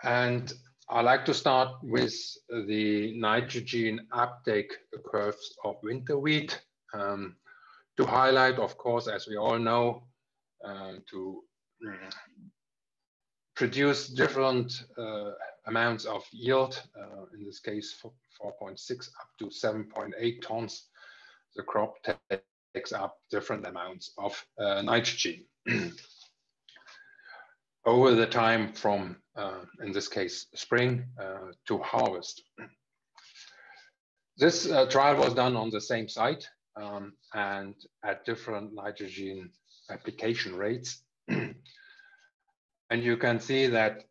And I like to start with the nitrogen uptake curves of winter wheat to highlight, of course, as we all know, to produce different amounts of yield, in this case 4.6 up to 7.8 tons. The crop takes up different amounts of nitrogen over the time from, in this case, spring to harvest. This trial was done on the same site and at different nitrogen application rates. And you can see that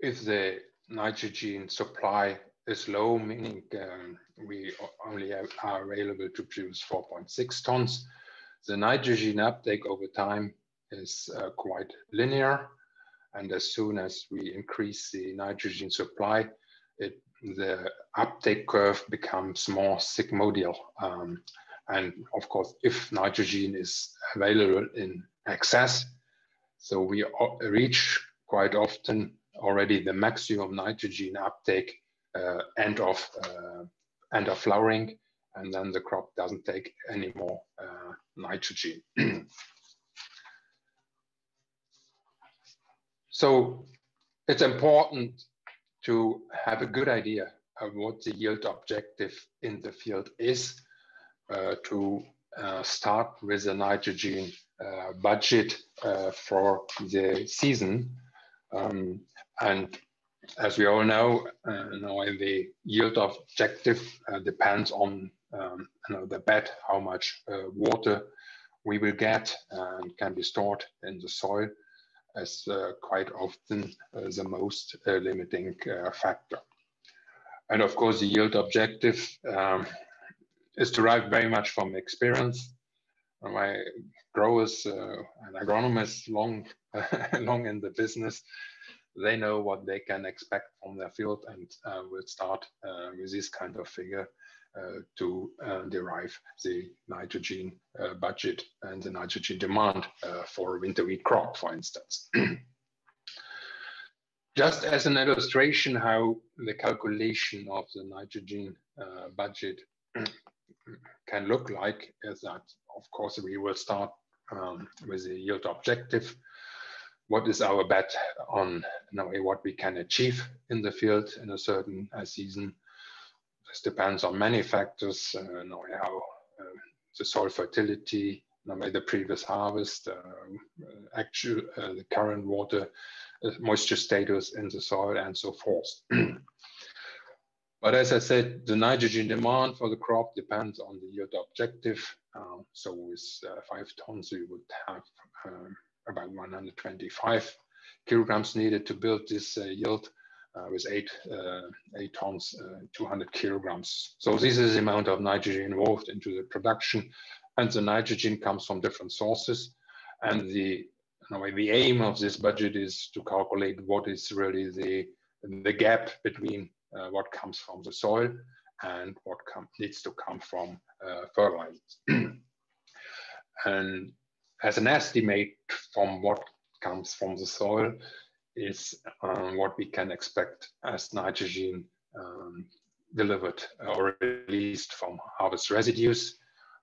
if the nitrogen supply is low, meaning we only are available to produce 4.6 tons, the nitrogen uptake over time is quite linear. And as soon as we increase the nitrogen supply, the uptake curve becomes more sigmoidal. And of course, if nitrogen is available in excess, so we reach quite often already the maximum nitrogen uptake end of flowering, and then the crop doesn't take any more nitrogen. So it's important to have a good idea of what the yield objective in the field is to start with a nitrogen budget for the season. And as we all know, the yield objective depends on the bed, how much water we will get and can be stored in the soil as quite often the most limiting factor. And of course, the yield objective is derived very much from experience. My growers and agronomists long in the business, they know what they can expect from their field and will start with this kind of figure to derive the nitrogen budget and the nitrogen demand for a winter wheat crop, for instance. Just as an illustration how the calculation of the nitrogen budget can look like, is that, of course, we will start with the yield objective. What is our bet on what we can achieve in the field in a certain season? This depends on many factors, how the soil fertility, the previous harvest, the current water, moisture status in the soil, and so forth. But as I said, the nitrogen demand for the crop depends on the yield objective. So with 5 tons, we would have about 125 kilograms needed to build this yield. With 8 tons, 200 kilograms. So this is the amount of nitrogen involved into the production, and the nitrogen comes from different sources. And the aim of this budget is to calculate what is really the gap between what comes from the soil and what needs to come from fertilizers. And as an estimate from what comes from the soil is what we can expect as nitrogen delivered or released from harvest residues.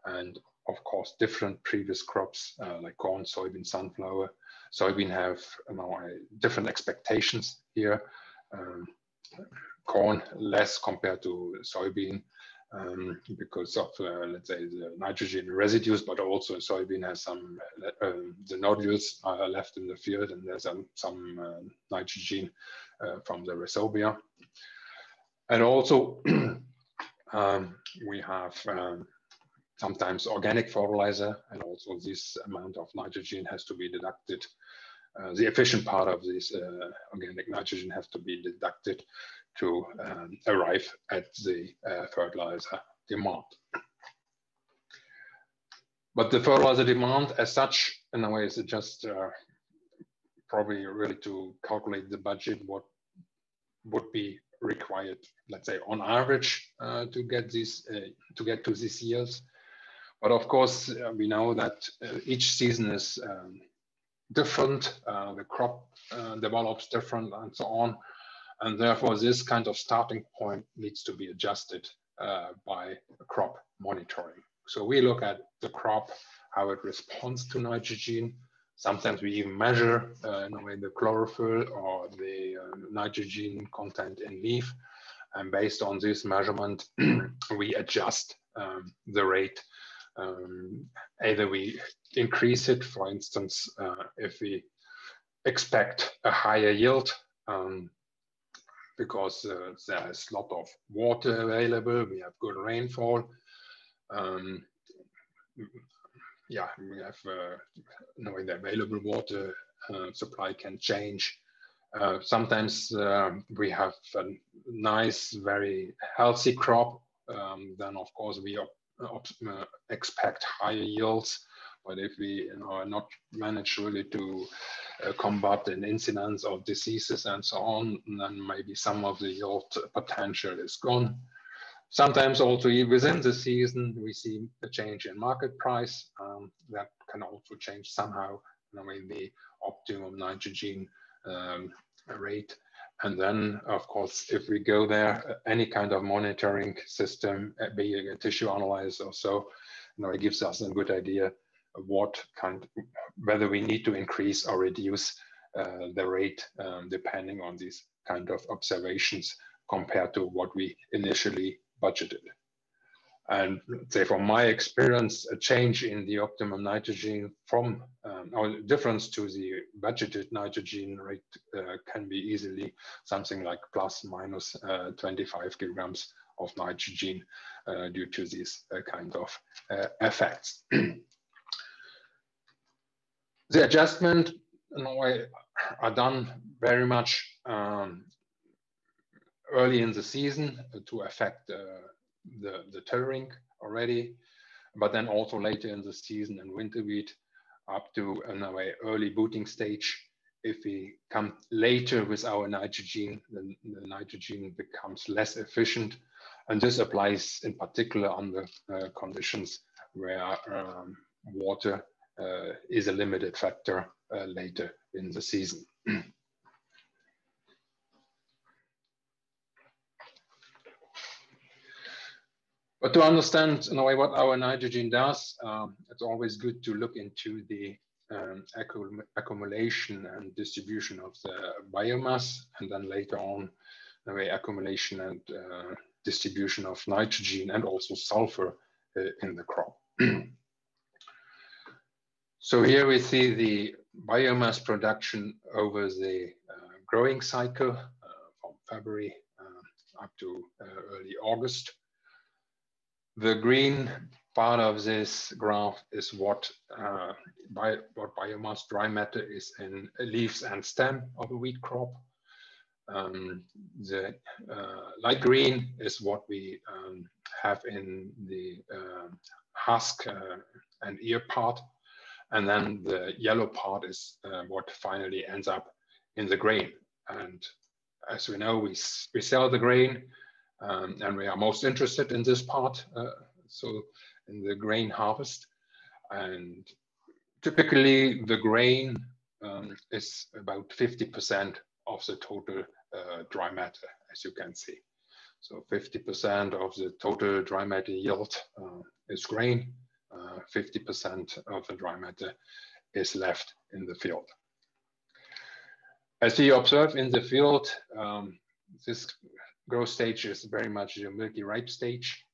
And of course, different previous crops like corn, soybean, sunflower. Soybean have different expectations here. Corn less compared to soybean because of, let's say, the nitrogen residues, but also soybean has some, the nodules are left in the field, and there's some nitrogen from the rhizobia. And also, we have sometimes organic fertilizer, and also this amount of nitrogen has to be deducted. The efficient part of this organic nitrogen has to be deducted to arrive at the fertilizer demand. But the fertilizer demand as such, in a way, is just probably really to calculate the budget, what would be required, let's say, on average to get to these yields. But of course, we know that each season is different, the crop develops different, and so on. And therefore, this kind of starting point needs to be adjusted by crop monitoring. So we look at the crop, how it responds to nitrogen. Sometimes we even measure the chlorophyll or the nitrogen content in leaf. And based on this measurement, we adjust the rate. Either we increase it, for instance, if we expect a higher yield, because there's a lot of water available, we have good rainfall. Yeah, we have knowing the available water supply can change. Sometimes we have a nice, very healthy crop. Then, of course, we expect higher yields. But if we are not manage really to combat an incidence of diseases and so on, then maybe some of the yield potential is gone. Sometimes also within the season, we see a change in market price that can also change somehow the optimum nitrogen rate. And then, of course, if we go there, any kind of monitoring system, be it a tissue analyzer or so, it gives us a good idea of what kind, whether we need to increase or reduce the rate depending on these kind of observations compared to what we initially budgeted. And say from my experience, a change in the optimum nitrogen from or difference to the budgeted nitrogen rate can be easily something like plus minus 25 kilograms of nitrogen due to these kind of effects. The adjustment are done very much early in the season to affect the tillering already, but then also later in the season and winter wheat up to an early booting stage. If we come later with our nitrogen, then the nitrogen becomes less efficient. And this applies in particular under conditions where water is a limited factor later in the season. But to understand what our nitrogen does, it's always good to look into the accumulation and distribution of the biomass, and then later on the accumulation and distribution of nitrogen and also sulfur in the crop. So here we see the biomass production over the growing cycle from February up to early August. The green part of this graph is what biomass dry matter is in leaves and stem of a wheat crop. The light green is what we have in the husk and ear part. And then the yellow part is what finally ends up in the grain. And as we know, we sell the grain. And we are most interested in this part, so in the grain harvest. And typically the grain is about 50% of the total dry matter, as you can see. So 50% of the total dry matter yield is grain, 50% of the dry matter is left in the field. As you observe in the field, this growth stage is very much a milky ripe stage.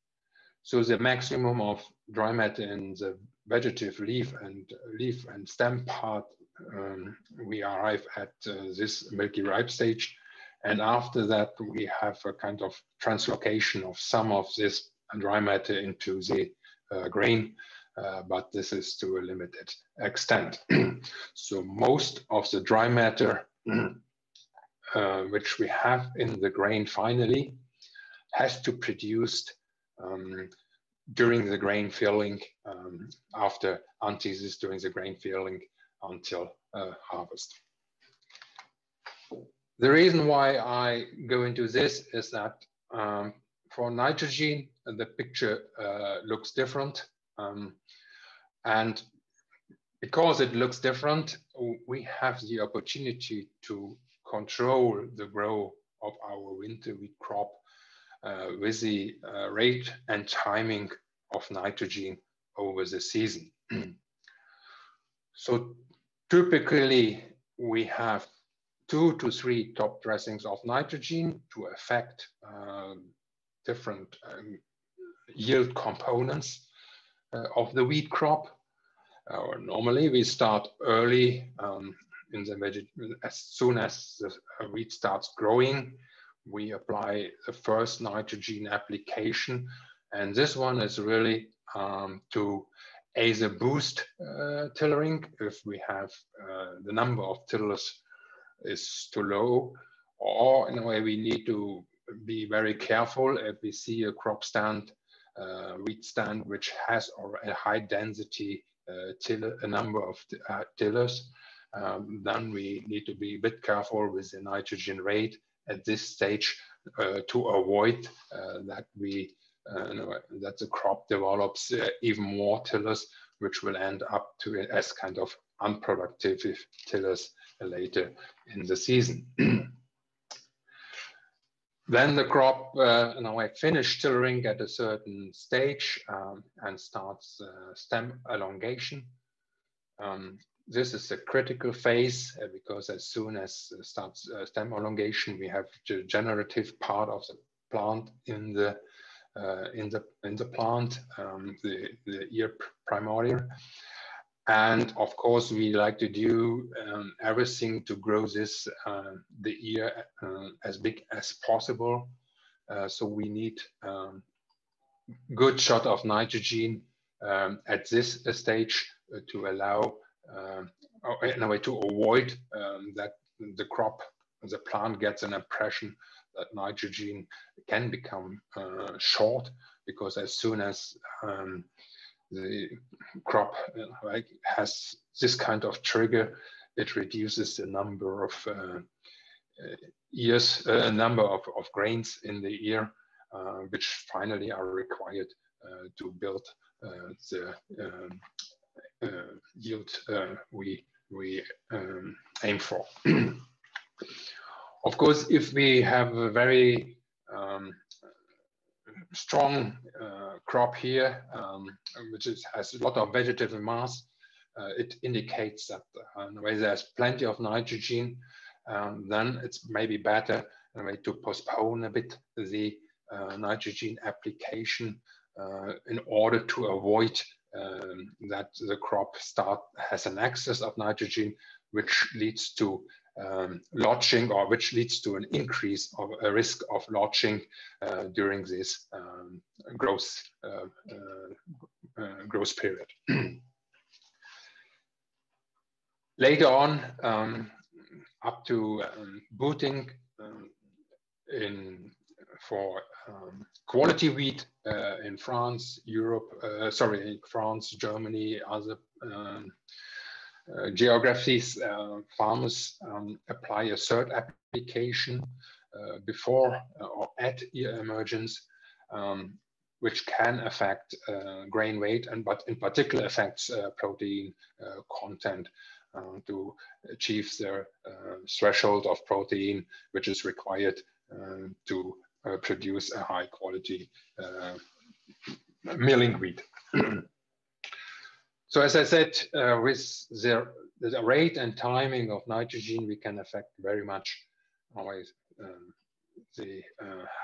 So the maximum of dry matter in the vegetative leaf and stem part, we arrive at this milky ripe stage. And after that, we have a kind of translocation of some of this dry matter into the grain, but this is to a limited extent. So most of the dry matter which we have in the grain finally has to produce during the grain filling, after antithesis during the grain filling until harvest. The reason why I go into this is that for nitrogen, the picture looks different. And because it looks different, we have the opportunity to control the growth of our winter wheat crop with the rate and timing of nitrogen over the season. So typically we have 2 to 3 top dressings of nitrogen to affect different yield components of the wheat crop. Normally we start early in the as soon as the wheat starts growing, we apply the first nitrogen application, and this one is really to either boost tillering if we have the number of tillers is too low, or in a way we need to be very careful if we see a crop stand, wheat stand, which has a high density a number of tillers, then we need to be a bit careful with the nitrogen rate at this stage to avoid that that the crop develops even more tillers, which will end up to as kind of unproductive tillers later in the season. Then the crop finish tillering at a certain stage and starts stem elongation. This is a critical phase because as soon as it starts stem elongation, we have the generative part of the plant in the plant, the ear primordial. And of course, we like to do everything to grow this the ear as big as possible. So we need good shot of nitrogen at this stage to allow, in a way, to avoid that the plant gets an impression that nitrogen can become short, because as soon as the crop has this kind of trigger, it reduces the number of ears, number of grains in the ear, which finally are required to build the yield we aim for. Of course, if we have a very strong crop here, which has a lot of vegetative mass, it indicates that when there's plenty of nitrogen, then it's maybe better to postpone a bit the nitrogen application in order to avoid that the crop has an excess of nitrogen, which leads to lodging, or which leads to an increase of a risk of lodging during this growth period. Later on, up to booting for quality wheat in France, France, Germany, other geographies, farmers apply a third application before or at ear emergence, which can affect grain weight, but in particular affects protein content to achieve the threshold of protein, which is required to produce a high quality milling wheat. So as I said, with the rate and timing of nitrogen, we can affect very much always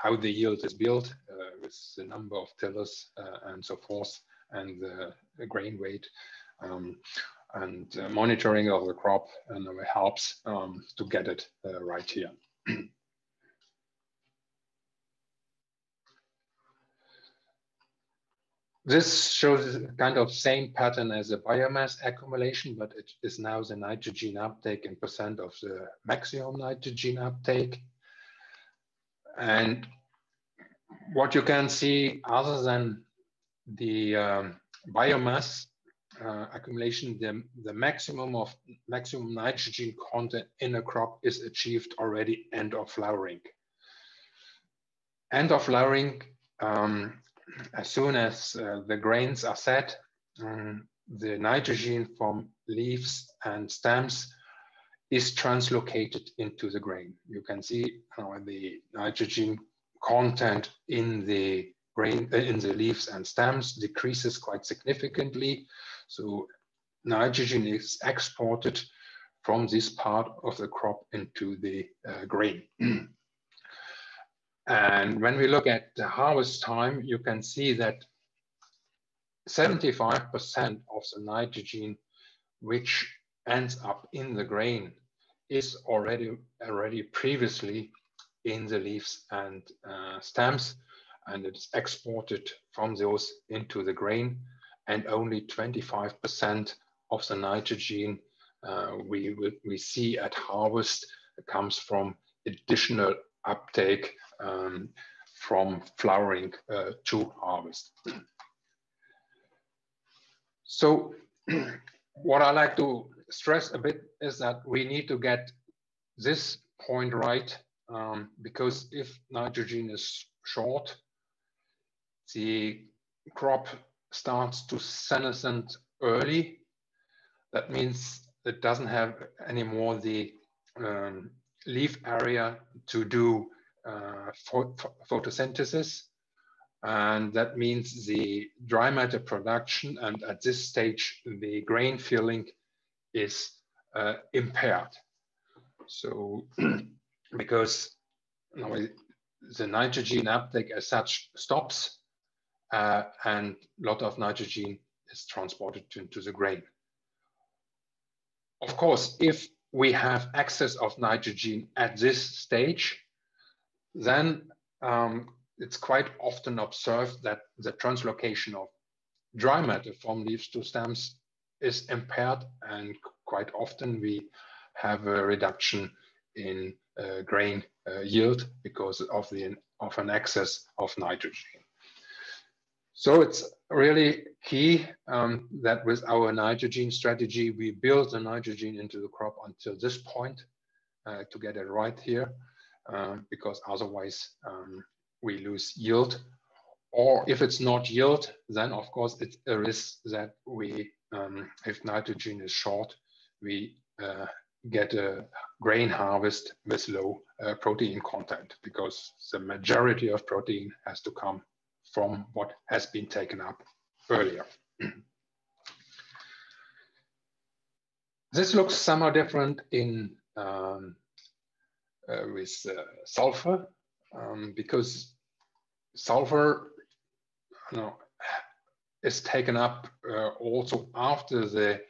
how the yield is built with the number of tillers and so forth, and the grain weight, and monitoring of the crop, and it helps to get it right here. This shows kind of same pattern as a biomass accumulation, but it is now the nitrogen uptake in percent of the maximum nitrogen uptake. And what you can see, other than the biomass accumulation, the maximum nitrogen content in a crop is achieved already end of flowering. End of flowering, as soon as the grains are set, the nitrogen from leaves and stems is translocated into the grain. You can see the nitrogen content in the grain, in the leaves and stems decreases quite significantly. So nitrogen is exported from this part of the crop into the grain. And when we look at the harvest time, you can see that 75% of the nitrogen which ends up in the grain is already previously in the leaves and stems, and it's exported from those into the grain, and only 25% of the nitrogen we see at harvest comes from additional uptake from flowering to harvest. So what I like to stress a bit is that we need to get this point right, because if nitrogen is short, the crop starts to senescent early. That means it doesn't have anymore the leaf area to do photosynthesis. And that means the dry matter production, and at this stage, the grain filling is impaired. So because the nitrogen uptake as such stops, and a lot of nitrogen is transported into the grain. Of course, if we have excess of nitrogen at this stage, then it's quite often observed that the translocation of dry matter from leaves to stems is impaired, and quite often we have a reduction in grain yield because of an excess of nitrogen. So it's really key that with our nitrogen strategy, we build the nitrogen into the crop until this point to get it right here, because otherwise we lose yield. Or if it's not yield, then of course it's a risk that we, if nitrogen is short, we get a grain harvest with low protein content, because the majority of protein has to come from what has been taken up earlier. This looks somehow different in with sulfur, because sulfur is taken up also after the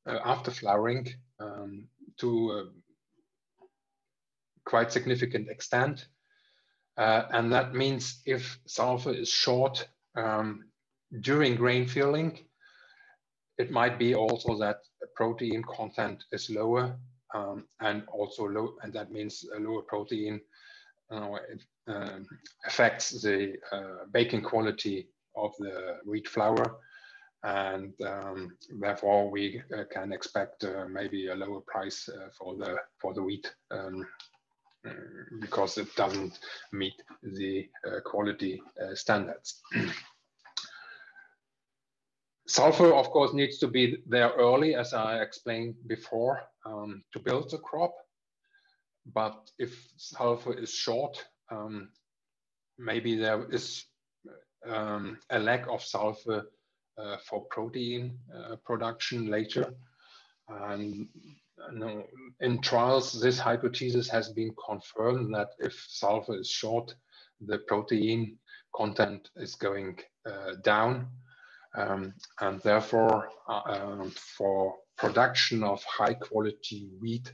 after flowering to a quite significant extent. And that means if sulfur is short during grain filling, it might be also that protein content is lower, and also low, and that means a lower protein affects the baking quality of the wheat flour, and therefore we can expect maybe a lower price for the wheat, because it doesn't meet the quality standards. Sulfur, of course, needs to be there early, as I explained before, to build the crop. But if sulfur is short, maybe there is a lack of sulfur for protein production later. And in trials, this hypothesis has been confirmed that if sulfur is short, the protein content is going down. And therefore, for production of high quality wheat,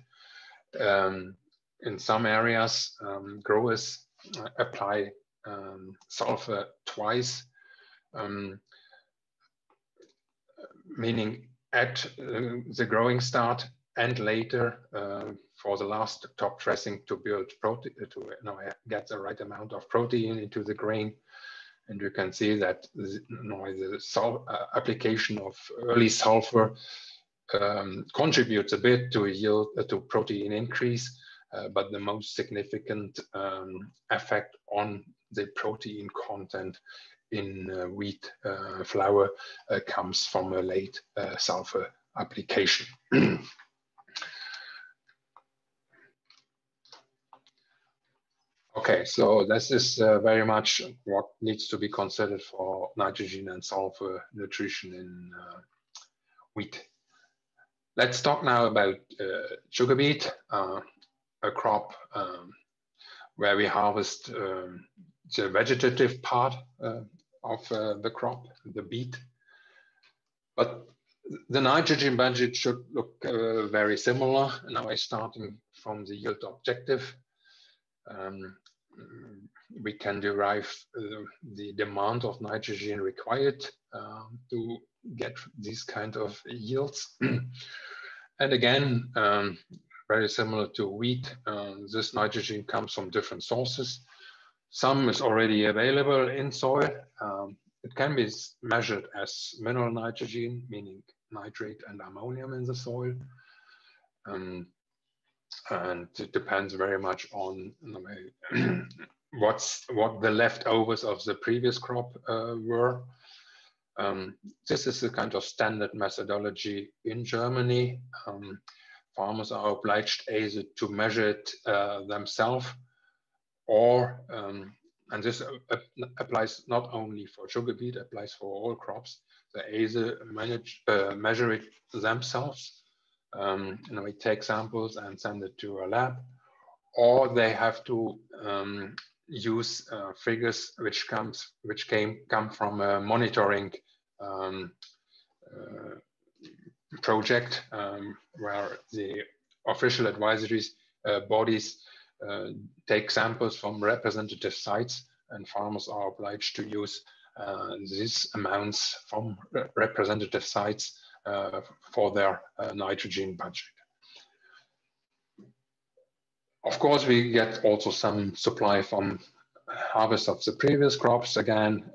in some areas, growers apply sulfur twice, meaning at the growing start and later for the last top dressing to build protein, to get the right amount of protein into the grain. And you can see that the application of early sulfur contributes a bit to yield, to protein increase, but the most significant effect on the protein content in wheat flour comes from a late sulfur application. Okay, so this is very much what needs to be considered for nitrogen and sulfur nutrition in wheat. Let's talk now about sugar beet, a crop where we harvest the vegetative part of the crop, the beet. But the nitrogen budget should look very similar. Now I'm starting from the yield objective. We can derive the demand of nitrogen required to get these kind of yields. And again, very similar to wheat, this nitrogen comes from different sources. Some is already available in soil. It can be measured as mineral nitrogen, meaning nitrate and ammonium in the soil. And it depends very much on what the leftovers of the previous crop were. This is a kind of standard methodology in Germany. Farmers are obliged either to measure it themselves, or, and this applies not only for sugar beet, applies for all crops. They either measure it themselves, we take samples and send it to a lab, or they have to use figures which come from a monitoring project where the official advisories bodies take samples from representative sites, and farmers are obliged to use these amounts from representative sites for their nitrogen budget. Of course, we get also some supply from harvest of the previous crops. Again,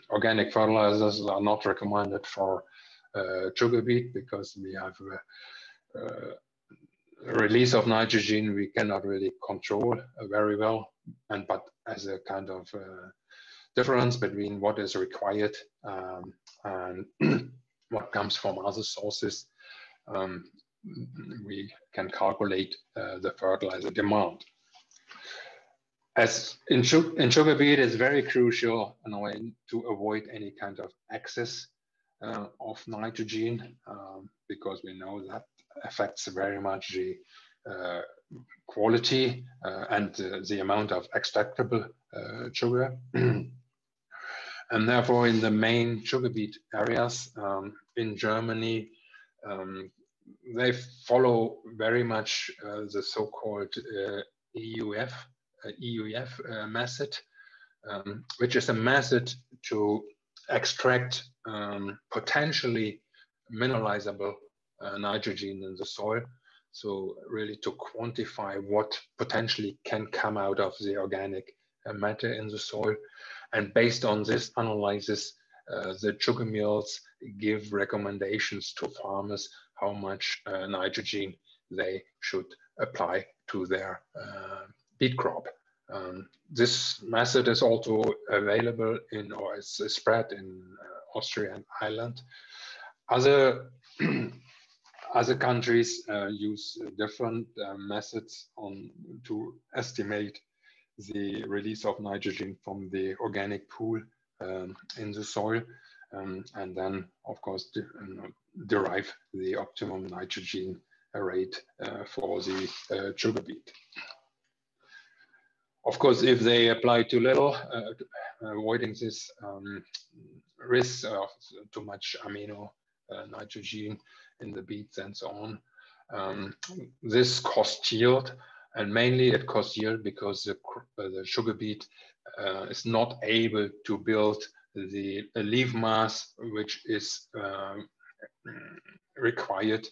organic fertilizers are not recommended for sugar beet because we have release of nitrogen we cannot really control very well, but as a kind of difference between what is required and what comes from other sources, we can calculate the fertilizer demand. As in sugar beet, it's very crucial to avoid any kind of excess of nitrogen because we know that affects very much the quality and the amount of extractable sugar. And therefore, in the main sugar beet areas in Germany, they follow very much the so-called EUF method, which is a method to extract potentially mineralizable nitrogen in the soil. So really to quantify what potentially can come out of the organic matter in the soil. And based on this analysis, the sugar mills give recommendations to farmers how much nitrogen they should apply to their beet crop. This method is also available in, or is spread in Austria and Ireland. Other countries use different methods to estimate the release of nitrogen from the organic pool in the soil, and then, of course, derive the optimum nitrogen rate for the sugar beet. Of course, if they apply too little, avoiding this risk of too much amino nitrogen in the beets and so on, this costs yield, and mainly it costs yield because the sugar beet is not able to build the leaf mass which is required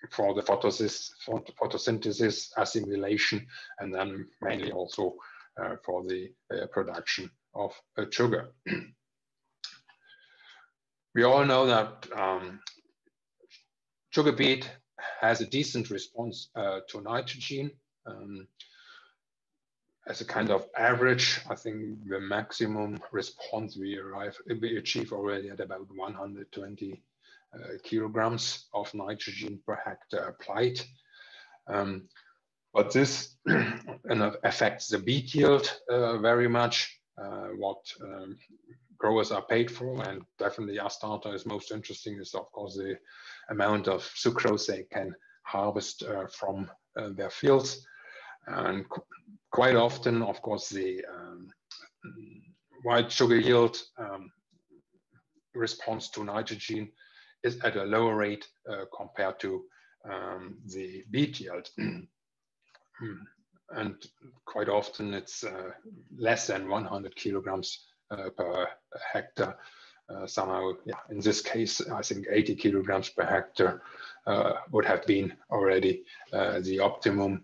for the photosynthesis, assimilation, and then mainly also for the production of sugar. We all know that sugar beet has a decent response to nitrogen. as a kind of average, I think the maximum response we achieve already at about 120 kilograms of nitrogen per hectare applied. But this affects the beet yield very much, what growers are paid for, and definitely Astata is most interesting is of course the amount of sucrose they can harvest from their fields. And quite often, of course, the white sugar yield response to nitrogen is at a lower rate compared to the beet yield. And quite often it's less than 100 kilograms per hectare. Somehow, yeah, in this case, I think 80 kilograms per hectare would have been already the optimum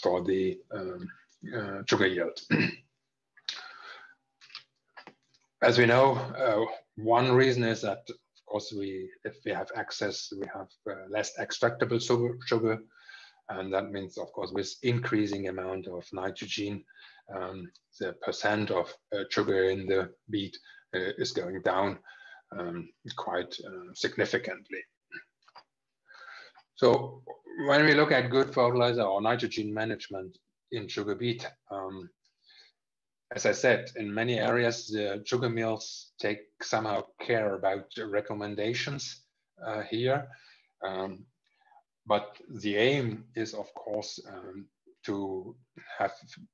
for the sugar yield. As we know, one reason is that, of course, if we have access, we have less extractable sugar. And that means, of course, with increasing amount of nitrogen, the percent of sugar in the beet is going down quite significantly. So when we look at good fertilizer or nitrogen management in sugar beet, as I said, in many areas, the sugar mills take somehow care about the recommendations here. But the aim is, of course, to have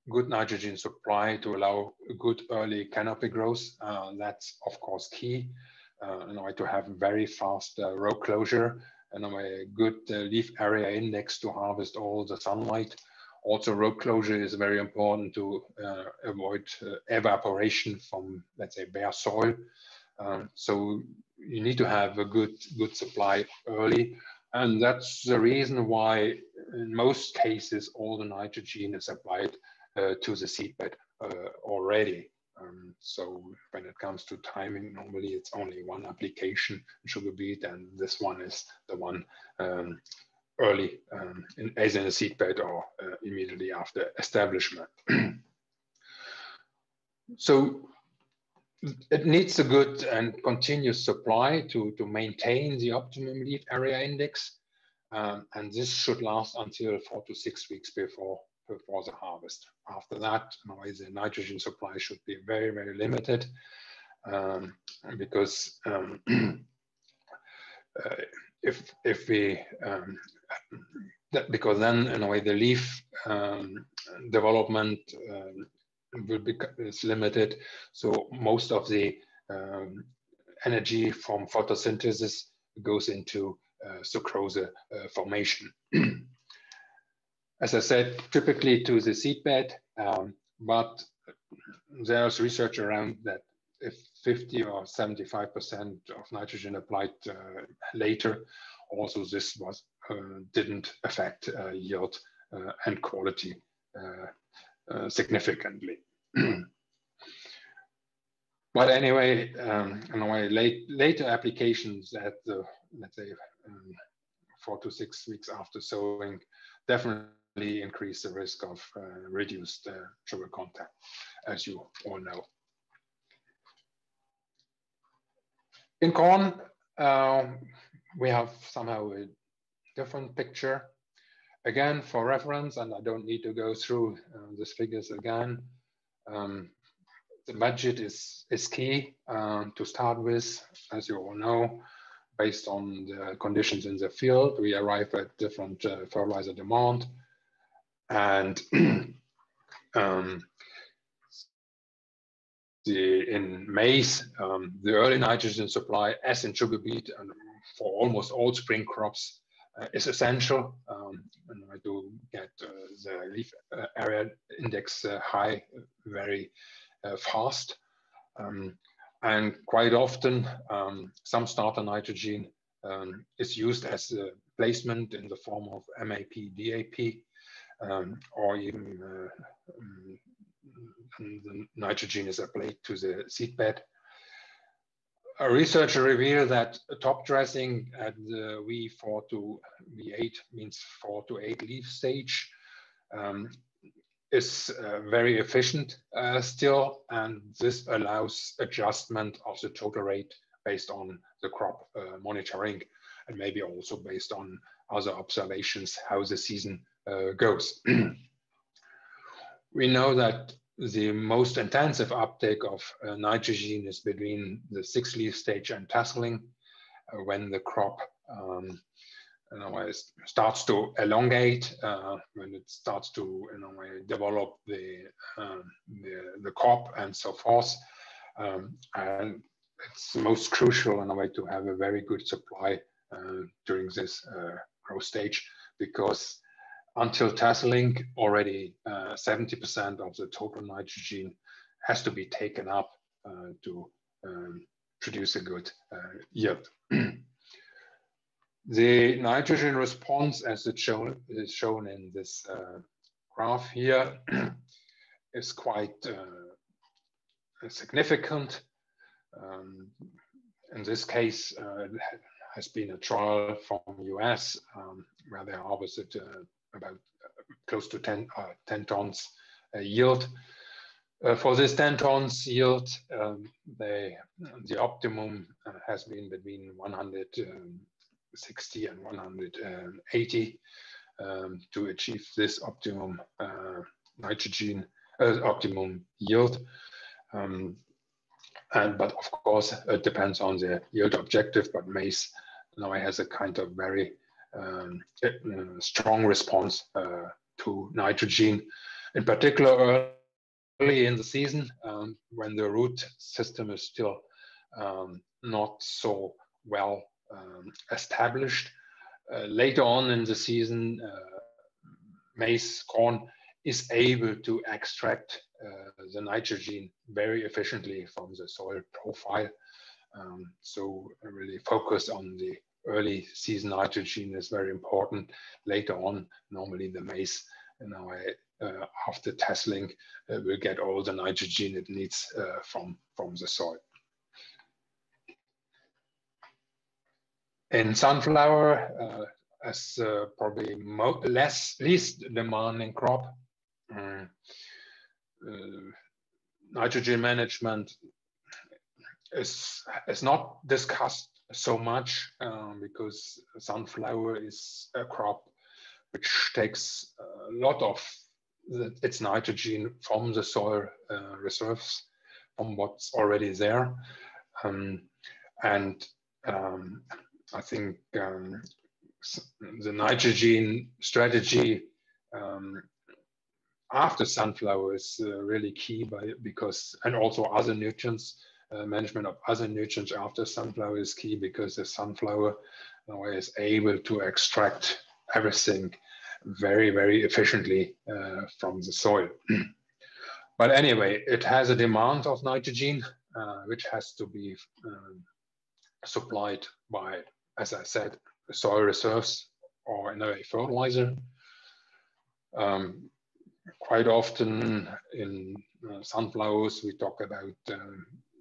good nitrogen supply to allow good early canopy growth. That's, of course, key in order to have very fast row closure and a good leaf area index to harvest all the sunlight. Also, row closure is very important to avoid evaporation from, let's say, bare soil. So you need to have a good supply early. And that's the reason why, in most cases, all the nitrogen is applied to the seedbed already. So when it comes to timing, normally it's only one application in sugar beet, and this one is the one early, as in a seedbed or immediately after establishment. So it needs a good and continuous supply to maintain the optimum leaf area index. And this should last until 4 to 6 weeks before the harvest. After that, the nitrogen supply should be very, very limited because because then in a way the leaf development is limited. So most of the energy from photosynthesis goes into sucrose formation. As I said, typically to the seedbed, but there's research around that if 50 or 75% of nitrogen applied later, also this didn't affect yield and quality significantly. But anyway, later applications at the, let's say, 4 to 6 weeks after sowing definitely increase the risk of reduced sugar content, as you all know. In corn, we have somehow a different picture. Again, for reference, and I don't need to go through these figures again, the budget is key to start with, as you all know. Based on the conditions in the field, we arrive at different fertilizer demand. And in maize, the early nitrogen supply, as in sugar beet, and for almost all spring crops, is essential to get the leaf area index high very fast. And quite often, some starter nitrogen is used as a placement in the form of MAP, DAP, or even the nitrogen is applied to the seedbed. A researcher revealed that top dressing at the V4 to V8 means 4 to 8 leaf stage is very efficient still, and this allows adjustment of the total rate based on the crop monitoring, and maybe also based on other observations how the season goes. We know that the most intensive uptake of nitrogen is between the 6-leaf stage and tasseling, when the crop starts to elongate, when it starts to develop the crop and so forth. And it's most crucial in a way to have a very good supply during this growth stage, because until tasseling, already 70% of the total nitrogen has to be taken up to produce a good yield. The nitrogen response, as is shown in this graph here, is quite significant. In this case, it has been a trial from the US where they harvested about close to 10 tons yield. For this 10 tons yield, the optimum has been between 160 and 180 to achieve this optimum nitrogen, optimum yield. But of course, it depends on the yield objective, but maize now has a kind of very strong response to nitrogen, in particular early in the season when the root system is still not so well established. Later on in the season, maize corn is able to extract the nitrogen very efficiently from the soil profile. So really focus on the early season nitrogen is very important. Later on, normally the maize, after tasseling, will get all the nitrogen it needs from the soil. In sunflower, as probably least demanding crop, nitrogen management is not discussed so much because sunflower is a crop which takes a lot of its nitrogen from the soil reserves, from what's already there. I think the nitrogen strategy after sunflower is really key, and also other nutrients, management of other nutrients after sunflower is key, because the sunflower is able to extract everything very, very efficiently from the soil. But anyway, it has a demand of nitrogen, which has to be supplied by, as I said, soil reserves or another fertilizer. Quite often in sunflowers, we talk about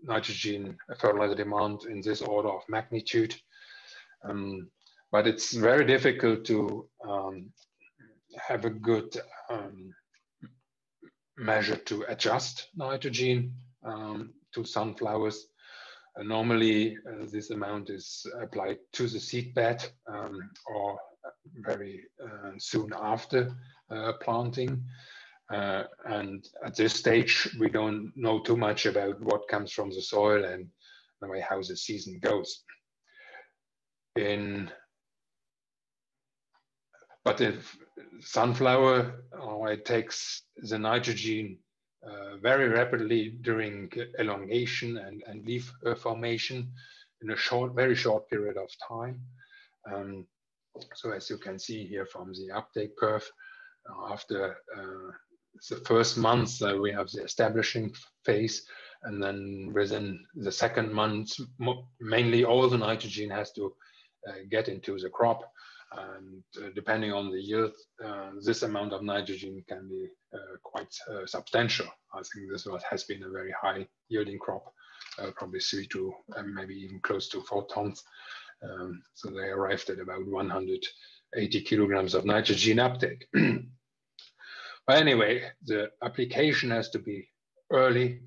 nitrogen fertilizer demand in this order of magnitude. But it's very difficult to have a good measure to adjust nitrogen to sunflowers. Normally, this amount is applied to the seed bed or very soon after planting. And at this stage, we don't know too much about what comes from the soil and the way how the season goes. But if sunflower, it takes the nitrogen very rapidly during elongation and leaf formation in a very short period of time. So as you can see here from the uptake curve, after the first month, we have the establishing phase, and then within the second month, mainly all the nitrogen has to get into the crop. And depending on the yield, this amount of nitrogen can be quite substantial. I think this has been a very high yielding crop, probably 3 to maybe even close to 4 tons. So they arrived at about 180 kilograms of nitrogen uptake. But anyway, the application has to be early,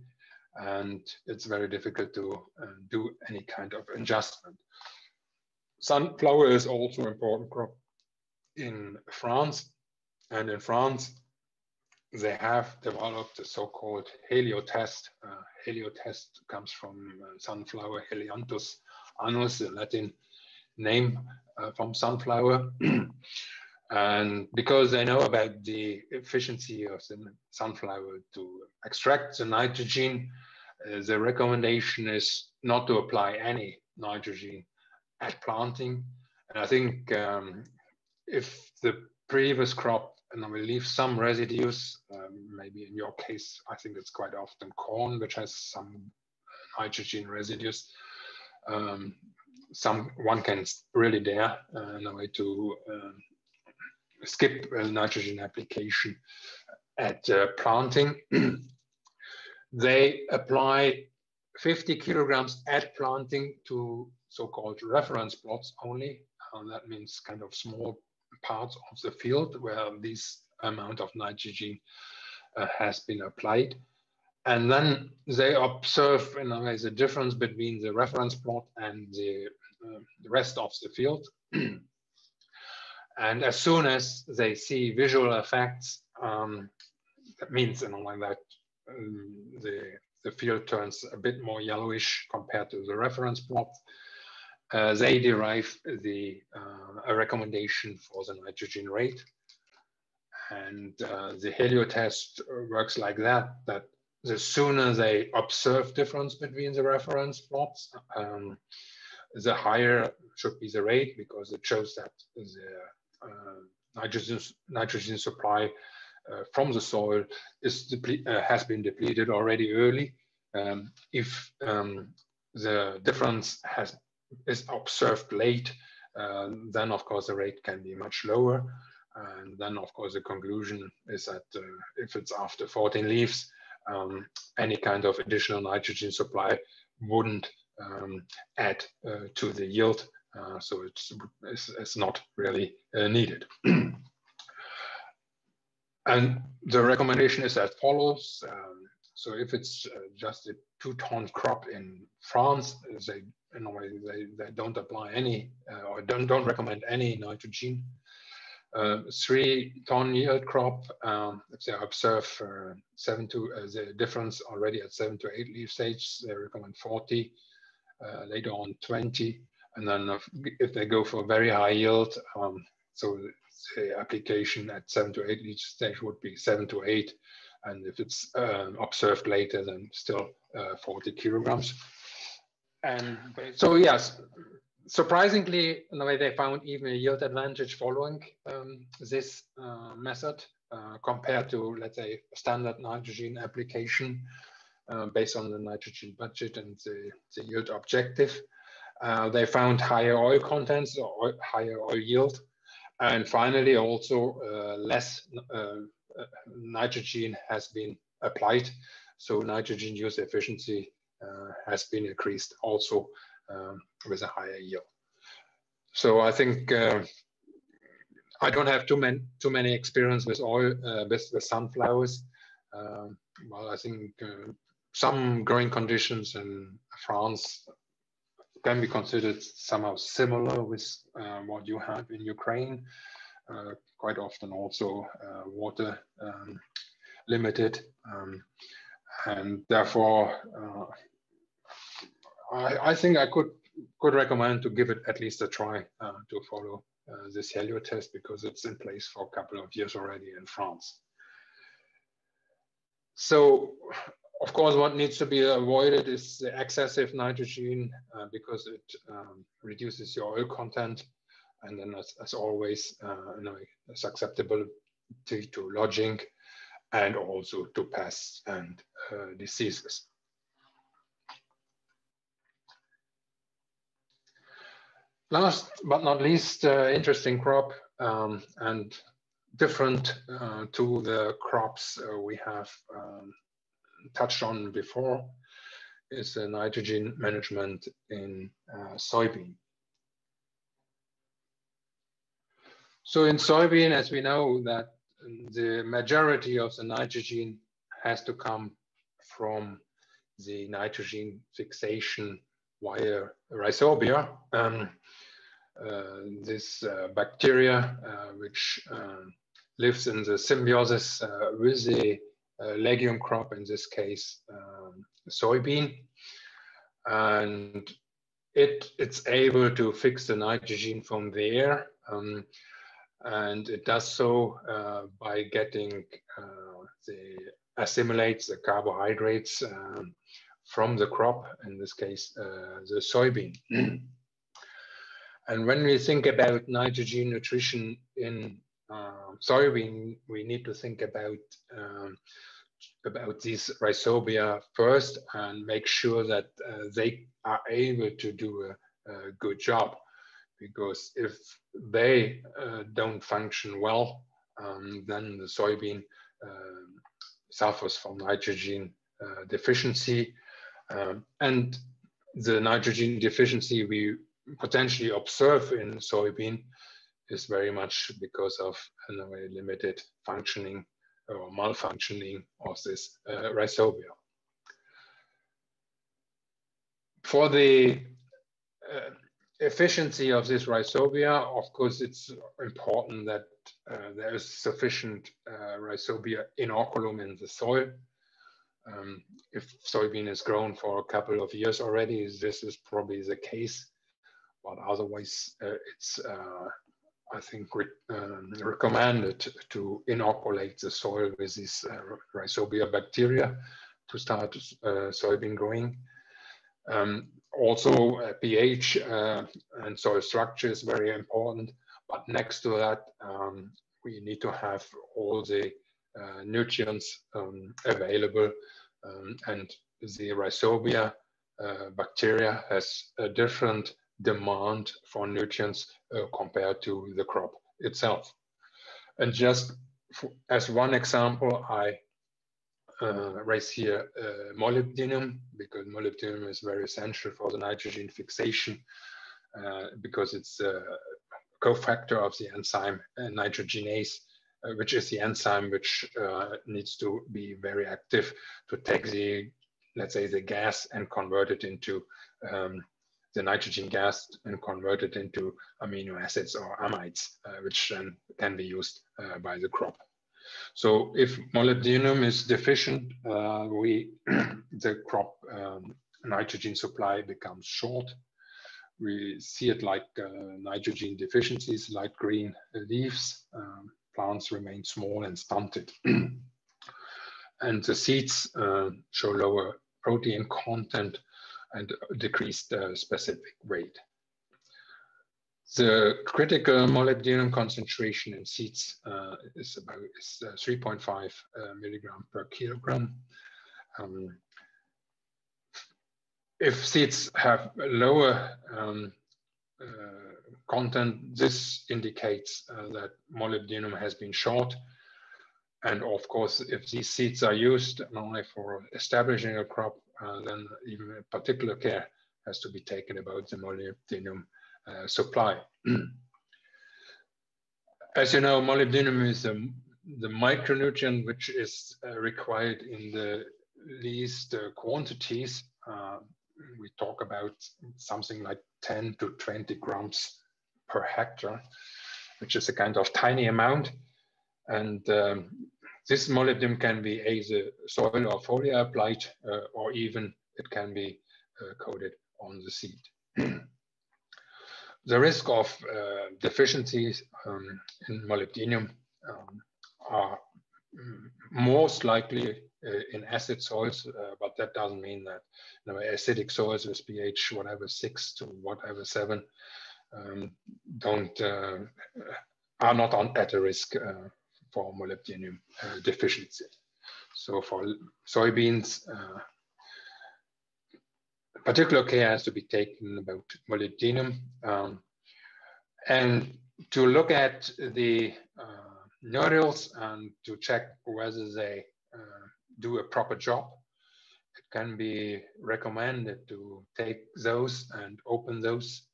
and it's very difficult to do any kind of adjustment. Sunflower is also an important crop in France, and in France they have developed the so-called heliotest. Heliotest comes from sunflower, helianthus annus, the Latin name from sunflower. And because they know about the efficiency of the sunflower to extract the nitrogen, the recommendation is not to apply any nitrogen at planting. And I think if the previous crop will leave some residues, maybe in your case, I think it's quite often corn, which has some nitrogen residues. One can really dare in a way to skip nitrogen application at planting. They apply 50 kilograms at planting to so-called reference plots only. That means kind of small parts of the field where this amount of nitrogen has been applied. And then they observe in a way the difference between the reference plot and the rest of the field. And as soon as they see visual effects, that means in a way that the field turns a bit more yellowish compared to the reference plot, they derive a recommendation for the nitrogen rate. And the heliotest works like that, that the sooner they observe difference between the reference plots, the higher should be the rate, because it shows that the nitrogen supply from the soil has been depleted already early. If the difference is observed late, then of course the rate can be much lower. And then of course the conclusion is that if it's after 14 leaves, any kind of additional nitrogen supply wouldn't add to the yield. So it's not really needed. And the recommendation is as follows. So if it's just a 2-ton crop in France, they don't apply any or don't recommend any nitrogen. 3-ton yield crop, if they observe the difference already at 7 to 8 leaf stage, they recommend 40, later on 20. And then if they go for very high yield, so the application at 7 to 8 leaf stage would be 7 to 8. And if it's observed later, then still 40 kilograms. And so yes, surprisingly, in a way, they found even a yield advantage following this method compared to, let's say, standard nitrogen application based on the nitrogen budget and the yield objective. They found higher oil contents or higher oil yield. And finally, also less nitrogen has been applied. So nitrogen use efficiency has been increased also with a higher yield. So I think I don't have too many experience with oil with sunflowers. Well, I think some growing conditions in France can be considered somehow similar with what you have in Ukraine. Quite often also water limited, and therefore I think I could recommend to give it at least a try to follow this heliotest, because it's in place for a couple of years already in France. So, of course, what needs to be avoided is the excessive nitrogen, because it reduces your oil content, and then as always, it's susceptible to lodging and also to pests and diseases. Last but not least, interesting crop and different to the crops we have touched on before is the nitrogen management in soybean. So in soybean, as we know, that the majority of the nitrogen has to come from the nitrogen fixation via rhizobia. This bacteria which lives in the symbiosis with the legume crop, in this case soybean, and it's able to fix the nitrogen from there, and it does so by getting assimilates the carbohydrates from the crop, in this case the soybean. And when we think about nitrogen nutrition in soybean, we need to think about these rhizobia first and make sure that they are able to do a good job. Because if they don't function well, then the soybean suffers from nitrogen deficiency. And the nitrogen deficiency we potentially observe in soybean is very much because of a very limited functioning or malfunctioning of this rhizobia. For the efficiency of this rhizobia, of course, it's important that there is sufficient rhizobia inoculum in the soil. If soybean is grown for a couple of years already, this is probably the case, but otherwise it's I think recommended to inoculate the soil with these rhizobia bacteria to start soybean growing. Also pH and soil structure is very important, but next to that we need to have all the nutrients available, and the rhizobia bacteria has a different demand for nutrients compared to the crop itself. And just as one example, I raise here molybdenum, because molybdenum is very essential for the nitrogen fixation, because it's a cofactor of the enzyme nitrogenase, which is the enzyme which needs to be very active to take the, let's say, the gas and convert it into the nitrogen gas and convert it into amino acids or amides, which then can be used by the crop. So if molybdenum is deficient, the crop nitrogen supply becomes short. We see it like nitrogen deficiencies, light green leaves. Plants remain small and stunted. And the seeds show lower protein content and decreased specific weight. The critical molybdenum concentration in seeds is 3.5 milligram per kilogram. If seeds have lower content, this indicates that molybdenum has been short. And of course, if these seeds are used only for establishing a crop, then even particular care has to be taken about the molybdenum supply. As you know, molybdenum is the micronutrient which is required in the least quantities. We talk about something like 10 to 20 grams per hectare, which is a kind of tiny amount. And this molybdenum can be either soil or foliar applied, or even it can be coated on the seed. The risk of deficiencies in molybdenum are most likely in acid soils, but that doesn't mean that acidic soils with pH whatever 6 to whatever 7 are not at a risk for molybdenum deficiency. So for soybeans, particular care has to be taken about molybdenum, and to look at the nodules and to check whether they do a proper job. It can be recommended to take those and open those,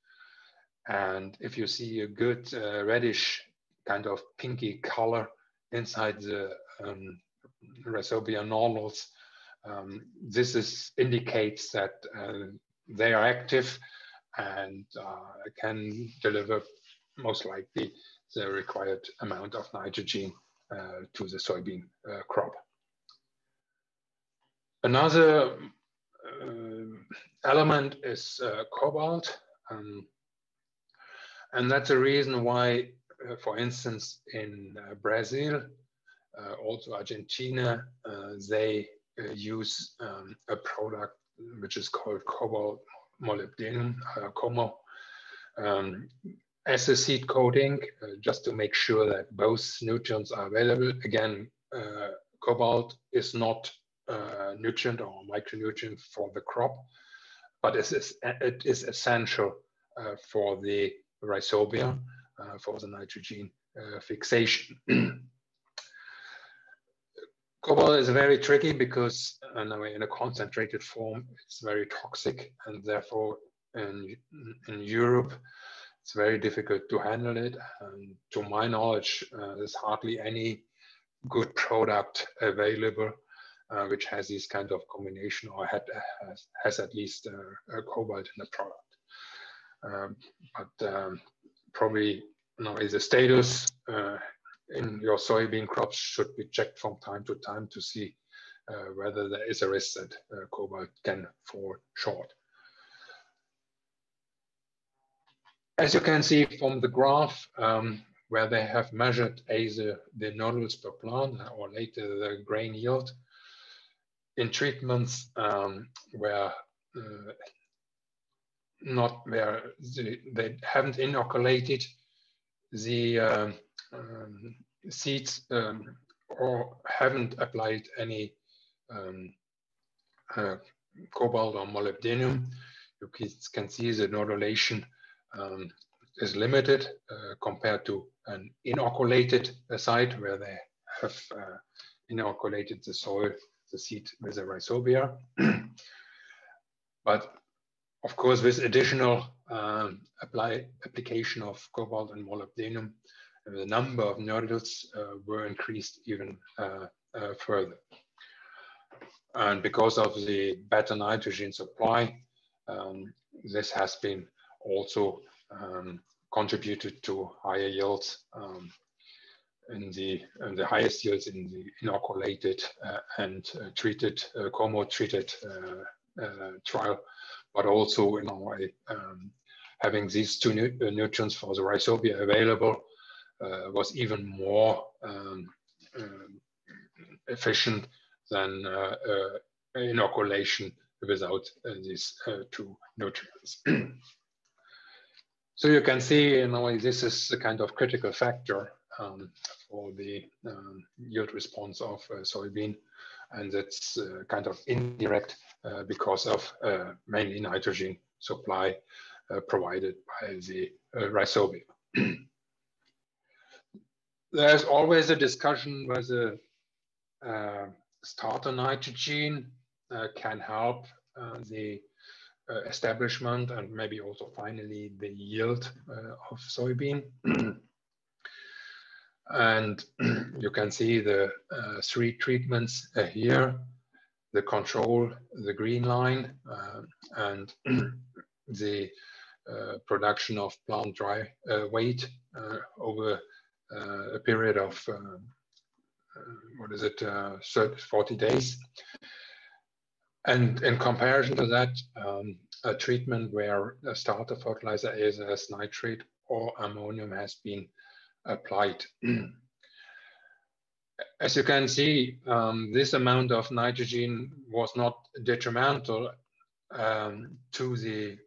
and if you see a good reddish kind of pinky color inside the rhizobia normals. This indicates that they are active and can deliver most likely the required amount of nitrogen to the soybean crop. Another element is cobalt, and that's the reason why, for instance, in Brazil, also Argentina, they use a product which is called Cobalt Molybdenum, COMO, as a seed coating, just to make sure that both nutrients are available. Again, cobalt is not a nutrient or micronutrient for the crop, but it is essential for the rhizobia, for the nitrogen fixation. Cobalt is very tricky because in a concentrated form, it's very toxic, and therefore in Europe, it's very difficult to handle it. And to my knowledge, there's hardly any good product available which has this kind of combination or has at least a cobalt in the product. But probably is a status in your soybean crops should be checked from time to time to see whether there is a risk that cobalt can fall short. As you can see from the graph, where they have measured either the nodules per plant or later the grain yield, in treatments where they haven't inoculated the seeds or haven't applied any cobalt or molybdenum, you can see the nodulation is limited compared to an inoculated site where they have inoculated the soil, the seed with a rhizobia. But of course, with additional application of cobalt and molybdenum, the number of nodules were increased even further. And because of the better nitrogen supply, this has been also contributed to higher yields in the highest yields in the inoculated and treated, COMO-treated trial, but also in a way having these two nutrients for the rhizobia available was even more efficient than inoculation without these two nutrients. So you can see, this is the kind of critical factor for the yield response of soybean, and that's kind of indirect because of mainly nitrogen supply provided by the rhizobia. There's always a discussion whether starter nitrogen can help the establishment and maybe also finally the yield of soybean. And you can see the three treatments here: the control, the green line, and the production of plant dry weight over a period of 40 days. And in comparison to that, a treatment where a starter fertilizer is as nitrate or ammonium has been applied. As you can see, this amount of nitrogen was not detrimental to the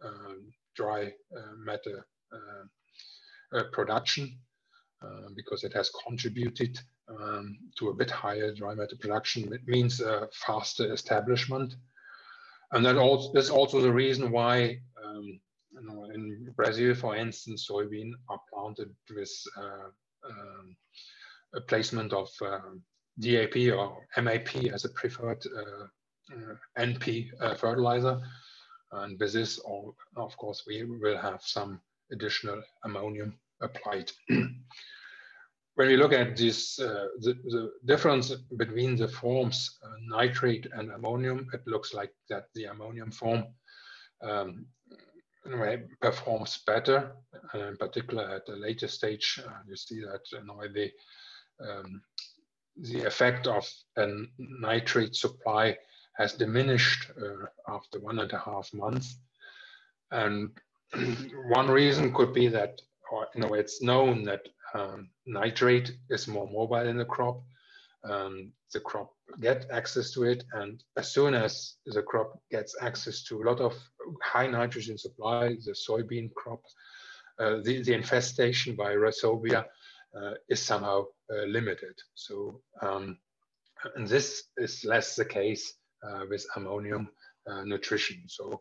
dry matter production because it has contributed to a bit higher dry matter production. It means a faster establishment. And that is also the reason why in Brazil, for instance, soybean are planted with a placement of DAP or MAP as a preferred NP fertilizer. And with this, of course, we will have some additional ammonium applied. when we look at this, the difference between the forms nitrate and ammonium, it looks like that the ammonium form in a way performs better, in particular at a later stage. You see that in a way the effect of a nitrate supply has diminished after 1.5 months. And one reason could be that, or in a way, it's known that nitrate is more mobile in the crop. The crop gets access to it, and as soon as the crop gets access to a lot of high nitrogen supply, the soybean crop, the infestation by rhizobia is somehow limited. So, and this is less the case with ammonium nutrition. So,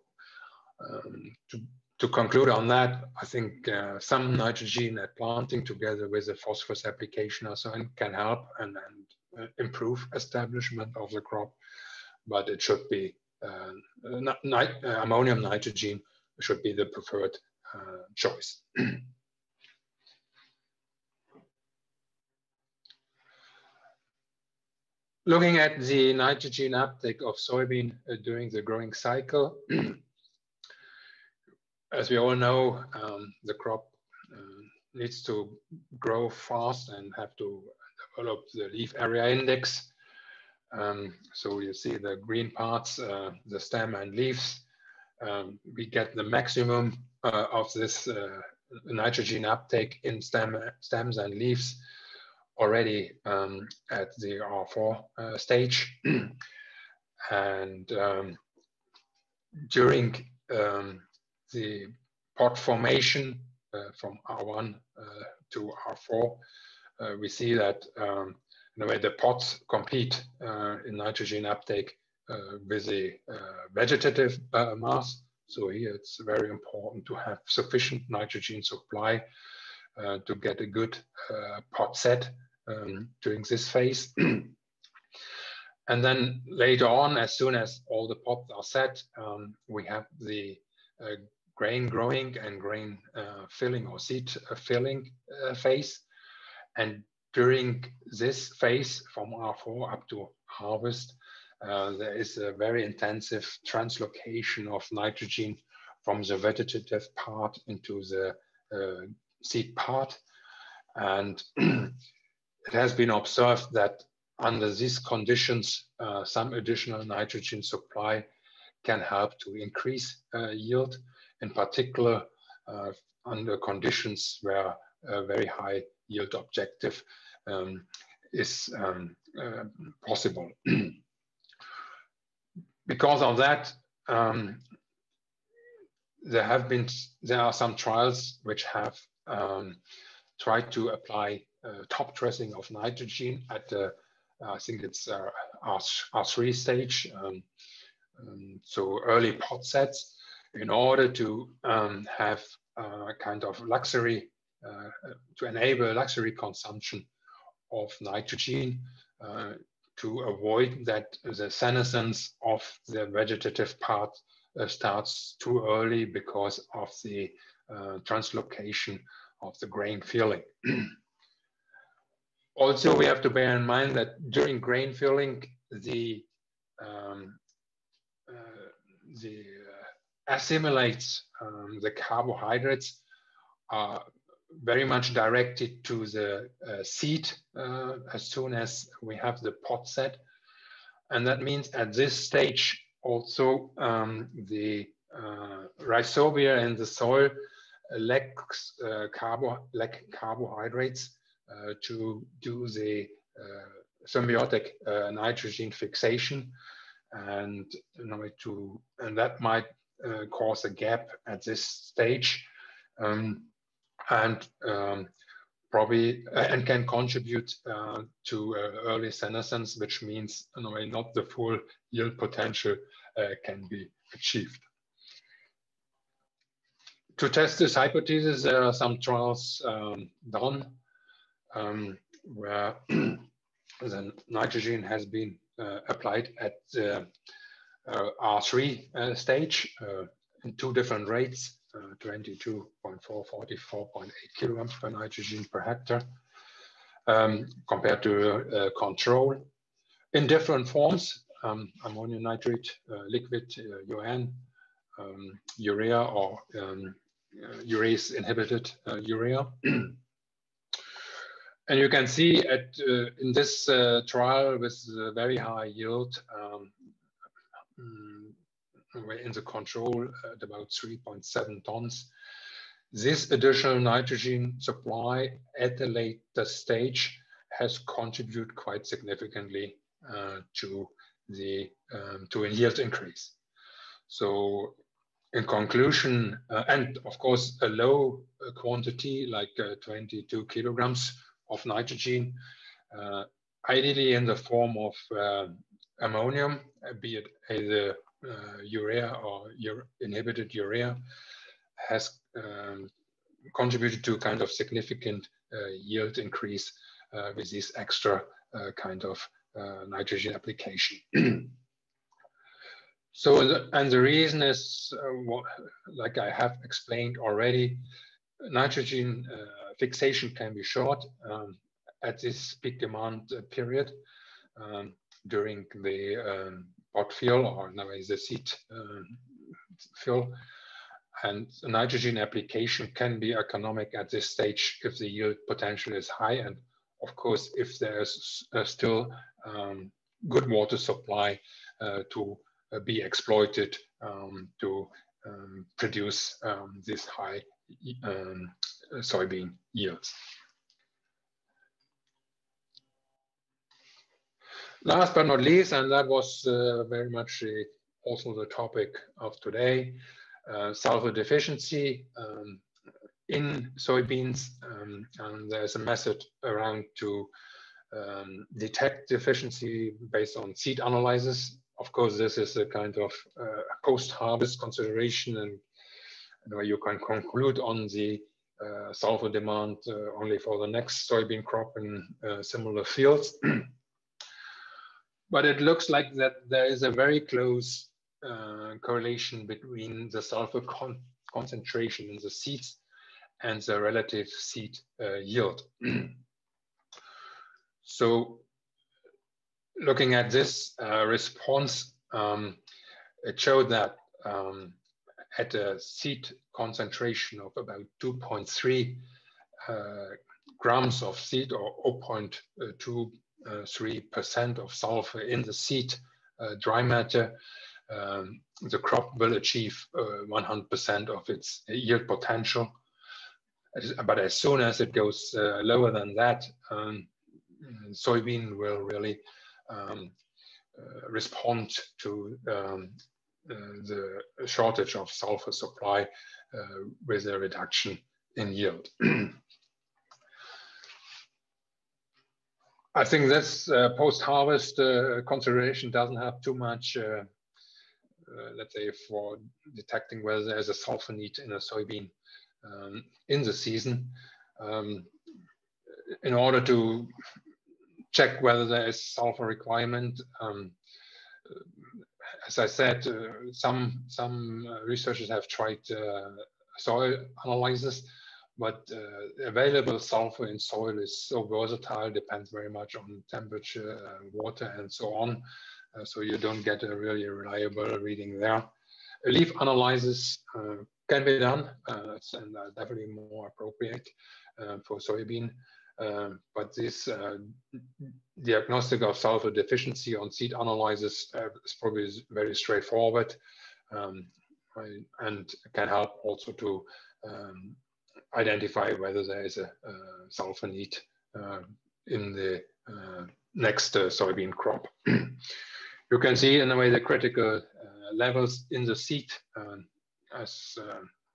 to conclude on that, I think some nitrogen at planting together with a phosphorus application or so can help and improve establishment of the crop, but it should be ammonium nitrogen should be the preferred choice. Looking at the nitrogen uptake of soybean during the growing cycle, as we all know, the crop needs to grow fast and have to develop the leaf area index. So you see the green parts, the stem and leaves. We get the maximum of this nitrogen uptake in stems and leaves already at the R4 stage. And during the pod formation from R1 to R4, we see that in a way the pods compete in nitrogen uptake with the vegetative mass. So here it's very important to have sufficient nitrogen supply to get a good pod set during this phase. And then later on, as soon as all the pods are set, we have the grain growing and grain filling or seed filling phase. And during this phase from R4 up to harvest, there is a very intensive translocation of nitrogen from the vegetative part into the seed part. And it has been observed that under these conditions, some additional nitrogen supply can help to increase yield, in particular under conditions where a very high yield objective is possible. Because of that, there are some trials which have tried to apply top dressing of nitrogen at the I think it's R3 stage, so early pod sets, in order to have a kind of luxury, to enable luxury consumption of nitrogen, to avoid that the senescence of the vegetative part starts too early because of the translocation of the grain filling. Also, we have to bear in mind that during grain filling, the assimilates, the carbohydrates are very much directed to the seed as soon as we have the pod set. And that means at this stage also the rhizobia in the soil lacks carbohydrates to do the symbiotic nitrogen fixation, and and that might cause a gap at this stage, and probably and can contribute to early senescence, which means in a way not the full yield potential can be achieved. To test this hypothesis, there are some trials done where the nitrogen has been applied at the R3 stage in 2 different rates, 22.4, 44.8 kilograms per nitrogen per hectare. compared to control in different forms, ammonium nitrate, liquid, UN, urea, or urease inhibited urea. And you can see in this trial with very high yield in the control at about 3.7 tons. This additional nitrogen supply at the later stage has contributed quite significantly to a yield increase. So in conclusion, and of course a low quantity like 22 kilograms of nitrogen, ideally in the form of ammonium, be it either urea or inhibited urea, has contributed to kind of significant yield increase with this extra kind of nitrogen application. So, and the reason is, like I have explained already, nitrogen fixation can be short at this peak demand period during the pod fill, or in a way the seed fill. And nitrogen application can be economic at this stage if the yield potential is high, and of course if there's still good water supply to be exploited to produce these high soybean yields. Last but not least, and that was very much also the topic of today, sulfur deficiency in soybeans, and there's a method around to detect deficiency based on seed analysis. Of course, this is a kind of post-harvest consideration, and where you can conclude on the sulfur demand only for the next soybean crop in similar fields. But it looks like that there is a very close correlation between the sulfur concentration in the seeds and the relative seed yield. So looking at this response, it showed that at a seed concentration of about 2.3 grams of seed, or 0.23% of sulfur in the seed dry matter, the crop will achieve 100% of its yield potential. But as soon as it goes lower than that, soybean will really respond to the shortage of sulfur supply with a reduction in yield. I think this post-harvest consideration doesn't have too much, let's say, for detecting whether there's a sulfur need in a soybean in the season. In order to check whether there is sulfur requirement, as I said, some researchers have tried soil analysis, but available sulfur in soil is so versatile, depends very much on temperature, water, and so on. So you don't get a really reliable reading there. A leaf analysis can be done, and definitely more appropriate for soybean. But this diagnostic of sulfur deficiency on seed analysis is probably very straightforward, and can help also to identify whether there is a sulfur need in the next soybean crop. You can see in a way the critical levels in the seed as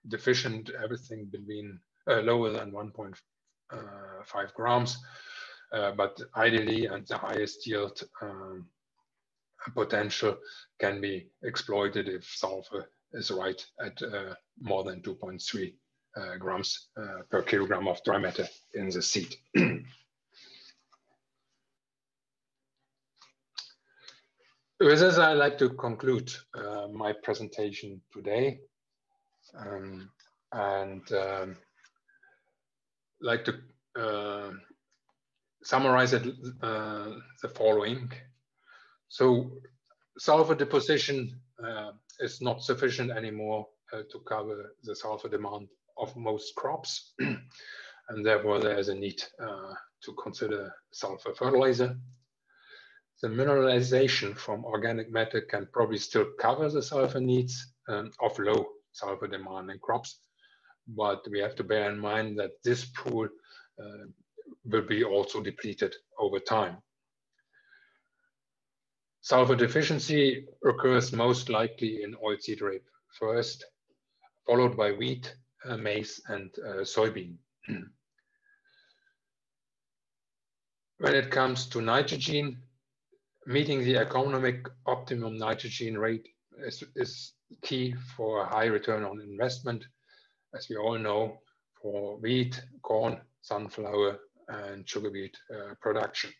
deficient, everything between lower than 1.5 grams, but ideally, and the highest yield potential can be exploited if sulfur is right at more than 2.3 grams per kilogram of dry matter in the seed. With this, I'd like to conclude my presentation today, and like to summarize it the following. So sulfur deposition is not sufficient anymore to cover the sulfur demand of most crops, and therefore there is a need to consider sulfur fertilizer. The mineralization from organic matter can probably still cover the sulfur needs of low sulfur demanding crops, but we have to bear in mind that this pool will be also depleted over time. Sulfur deficiency occurs most likely in oilseed rape first, followed by wheat, maize, and soybean. When it comes to nitrogen, meeting the economic optimum nitrogen rate is key for a high return on investment, as we all know, for wheat, corn, sunflower, and sugar beet production.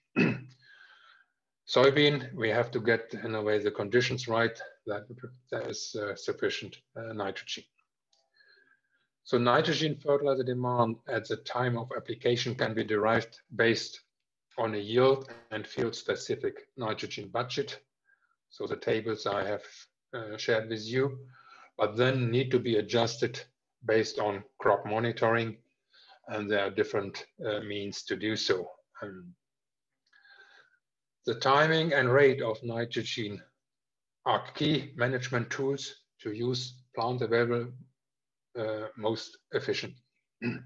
Soybean, we have to get, in a way, the conditions right that there is sufficient nitrogen. So nitrogen fertilizer demand at the time of application can be derived based on a yield and field-specific nitrogen budget. So the tables I have shared with you, but then need to be adjusted based on crop monitoring, and there are different means to do so. The timing and rate of nitrogen are key management tools to use plant available most efficient. In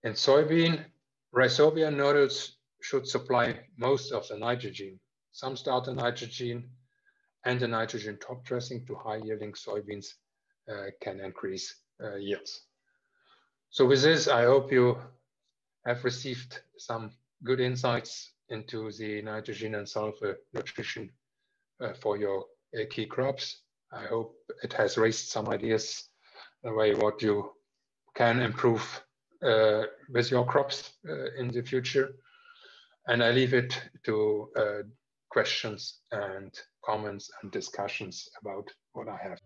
soybean, rhizobia nodules should supply most of the nitrogen. Some starter nitrogen and the nitrogen top dressing to high yielding soybeans can increase yields. So with this, I hope you have received some good insights into the nitrogen and sulfur nutrition for your key crops. I hope it has raised some ideas the way what you can improve with your crops in the future. And I leave it to questions and comments and discussions about what I have.